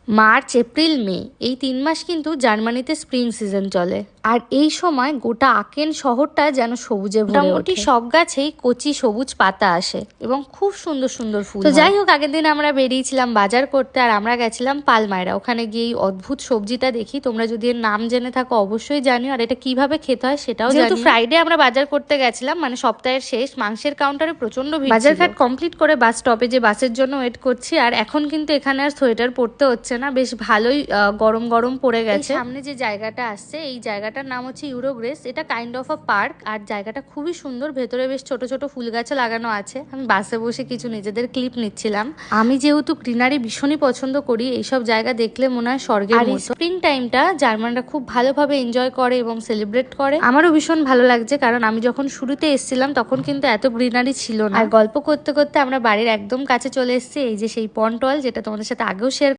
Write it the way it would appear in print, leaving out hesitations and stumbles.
March, April, মে এই 3 মাস কিন্তু জার্মানিতে স্প্রিং সিজন চলে। আর এই সময় গোটা আকেন শহরটা যেন সবুজে ভরে ওঠে। মোটামুটি সব গাছেই কচি সবুজ পাতা আসে এবং খুব সুন্দর সুন্দর ফুল। তো যাই হোক, আগের দিন আমরা বেরিয়েছিলাম বাজার করতে, আর আমরা গেছিলাম পালমায়রা। ওখানে গিয়ে এই অদ্ভুত সবজিটা দেখি। তোমরা যদি এর নাম জেনে থাকো অবশ্যই জানিও, আর এটা কিভাবে খেতে হয় সেটাও জানি। যেহেতু ফ্রাইডে আমরা বাজার করতে গেছিলাম, মানে সপ্তাহের শেষ, মাংসের কাউন্টারে প্রচন্ড ভিড়। বাজার ঘাট কমপ্লিট করে বাস স্টপেজে বাসের জন্য ওয়েট করছি। আর এখন কিন্তু এখানে আর সোয়েটার পরতে হচ্ছে না, বেশ ভালোই গরম গরম পড়ে গেছে। সামনে যে জায়গাটা আসছে, এই জায়গাটার নাম হচ্ছে ইউরোগ্রেস। এটা কাইন্ড অফ আ পার্ক, আর জায়গাটা খুবই সুন্দর। ভেতরে বেশ ছোট ছোট ফুল গাছও লাগানো আছে। আমি বাসে বসে কিছু নিজেদের ক্লিপ নিচ্ছিলাম। আমি যেহেতু গ্রিনারি ভীষণই পছন্দ করি, এইসব জায়গা দেখলে মনে হয় স্বর্গের মতো। স্প্রিং টাইমটা জার্মানরা খুব ভালোভাবে এনজয় করে এবং সেলিব্রেট করে। আমারও ভীষণ ভালো লাগছে, কারণ আমি যখন শুরুতে এসেছিলাম তখন কিন্তু এত গ্রিনারি ছিল না। আর গল্প করতে করতে আমরা বাড়ির একদম কাছে চলে এসেছি। এই যে সেই পন্টওয়াল, যেটা তোমাদের সাথে আগেও শেয়ার